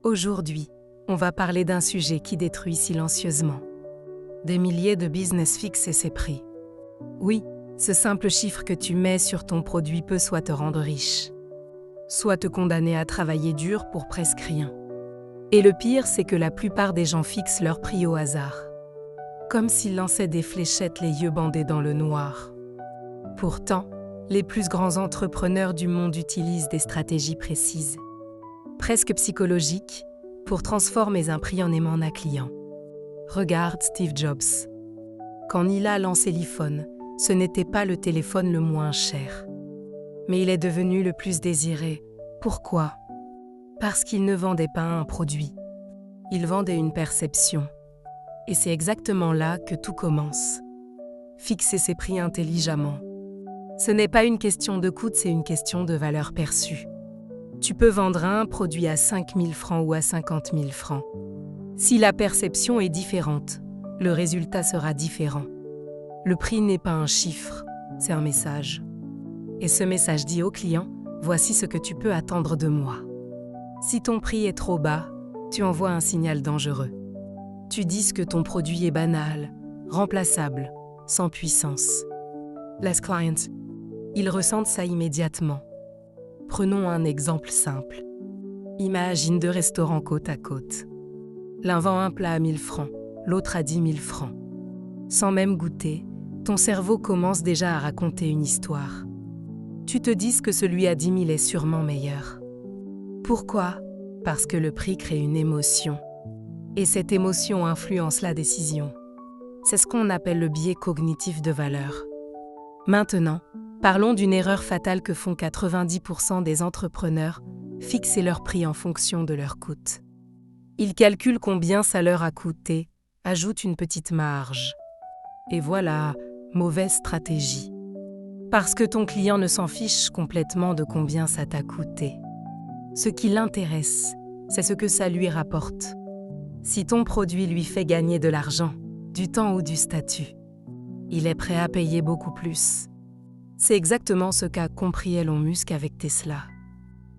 Aujourd'hui, on va parler d'un sujet qui détruit silencieusement. Des milliers de business fixent ses prix. Oui, ce simple chiffre que tu mets sur ton produit peut soit te rendre riche, soit te condamner à travailler dur pour presque rien. Et le pire, c'est que la plupart des gens fixent leur prix au hasard, comme s'ils lançaient des fléchettes les yeux bandés dans le noir. Pourtant, les plus grands entrepreneurs du monde utilisent des stratégies précises, presque psychologiques, pour transformer un prix en aimant un client. Regarde Steve Jobs. Quand il a lancé l'iPhone, ce n'était pas le téléphone le moins cher. Mais il est devenu le plus désiré. Pourquoi ? Parce qu'il ne vendait pas un produit. Il vendait une perception. Et c'est exactement là que tout commence. Fixer ses prix intelligemment. Ce n'est pas une question de coût, c'est une question de valeur perçue. Tu peux vendre un produit à 5 000 francs ou à 50 000 francs. Si la perception est différente, le résultat sera différent. Le prix n'est pas un chiffre, c'est un message. Et ce message dit au client, voici ce que tu peux attendre de moi. Si ton prix est trop bas, tu envoies un signal dangereux. Tu dis que ton produit est banal, remplaçable, sans puissance. Les clients, ils ressentent ça immédiatement. Prenons un exemple simple. Imagine 2 restaurants côte à côte. L'un vend un plat à 1 000 francs, l'autre à 10 000 francs. Sans même goûter, ton cerveau commence déjà à raconter une histoire. Tu te dis que celui à 10 000 est sûrement meilleur. Pourquoi ? Parce que le prix crée une émotion. Et cette émotion influence la décision. C'est ce qu'on appelle le biais cognitif de valeur. Maintenant, parlons d'une erreur fatale que font 90% des entrepreneurs, fixer leur prix en fonction de leur coût. Ils calculent combien ça leur a coûté, ajoutent une petite marge. Et voilà, mauvaise stratégie. Parce que ton client ne s'en fiche complètement de combien ça t'a coûté. Ce qui l'intéresse, c'est ce que ça lui rapporte. Si ton produit lui fait gagner de l'argent, du temps ou du statut, il est prêt à payer beaucoup plus. C'est exactement ce qu'a compris Elon Musk avec Tesla.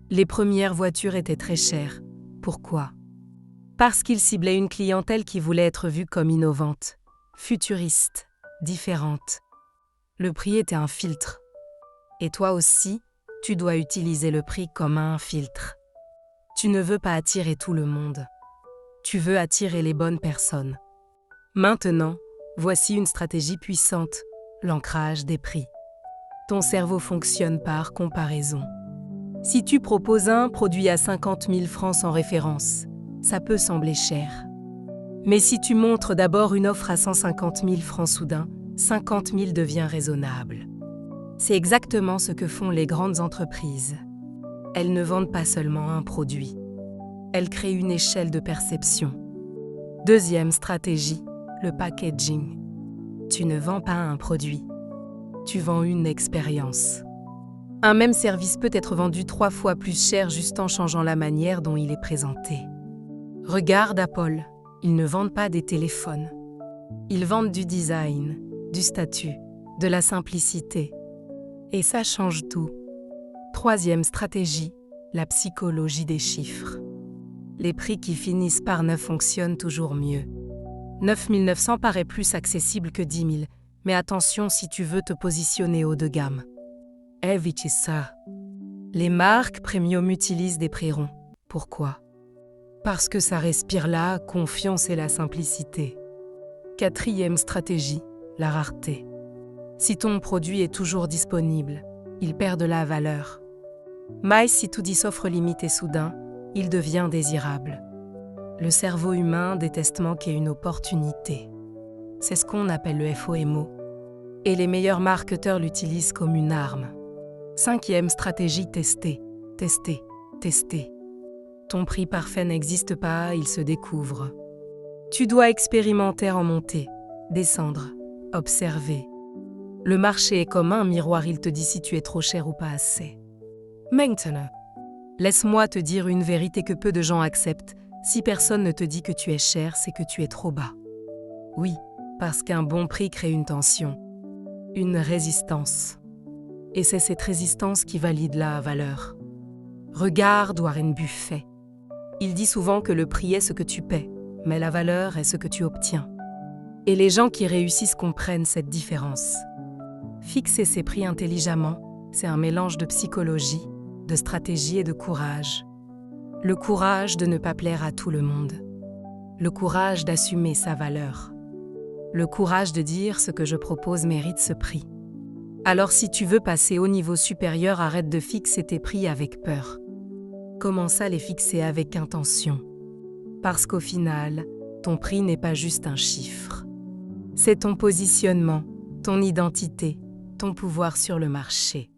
Les premières voitures étaient très chères. Pourquoi ? Parce qu'il ciblait une clientèle qui voulait être vue comme innovante, futuriste, différente. Le prix était un filtre. Et toi aussi, tu dois utiliser le prix comme un filtre. Tu ne veux pas attirer tout le monde. Tu veux attirer les bonnes personnes. Maintenant, voici une stratégie puissante, l'ancrage des prix. Ton cerveau fonctionne par comparaison. Si tu proposes un produit à 50 000 francs sans référence, ça peut sembler cher. Mais si tu montres d'abord une offre à 150 000 francs soudain, 50 000 devient raisonnable. C'est exactement ce que font les grandes entreprises. Elles ne vendent pas seulement un produit. Elles créent une échelle de perception. Deuxième stratégie, le packaging. Tu ne vends pas un produit. Tu vends une expérience. Un même service peut être vendu 3 fois plus cher juste en changeant la manière dont il est présenté. Regarde Apple, ils ne vendent pas des téléphones. Ils vendent du design, du statut, de la simplicité. Et ça change tout. Troisième stratégie, la psychologie des chiffres. Les prix qui finissent par 9 fonctionnent toujours mieux. 9 900 paraît plus accessible que 10 000, mais attention si tu veux te positionner haut de gamme. Évite ça. Les marques premium utilisent des prix ronds. Pourquoi ? Parce que ça respire la confiance et la simplicité. Quatrième stratégie, la rareté. Si ton produit est toujours disponible, il perd de la valeur. Mais si tout dit s'offre limité soudain, il devient désirable. Le cerveau humain déteste manquer une opportunité. C'est ce qu'on appelle le FOMO. Et les meilleurs marketeurs l'utilisent comme une arme. Cinquième stratégie, tester, tester, tester. Ton prix parfait n'existe pas, il se découvre. Tu dois expérimenter en monter, descendre, observer. Le marché est comme un miroir, il te dit si tu es trop cher ou pas assez. Maintenant, laisse-moi te dire une vérité que peu de gens acceptent. Si personne ne te dit que tu es cher, c'est que tu es trop bas. Oui, parce qu'un bon prix crée une tension, une résistance. Et c'est cette résistance qui valide la valeur. Regarde Warren Buffett. Il dit souvent que le prix est ce que tu paies, mais la valeur est ce que tu obtiens. Et les gens qui réussissent comprennent cette différence. Fixer ses prix intelligemment, c'est un mélange de psychologie, de stratégie et de courage. Le courage de ne pas plaire à tout le monde. Le courage d'assumer sa valeur. Le courage de dire ce que je propose mérite ce prix. Alors si tu veux passer au niveau supérieur, arrête de fixer tes prix avec peur. Commence à les fixer avec intention. Parce qu'au final, ton prix n'est pas juste un chiffre. C'est ton positionnement, ton identité, ton pouvoir sur le marché.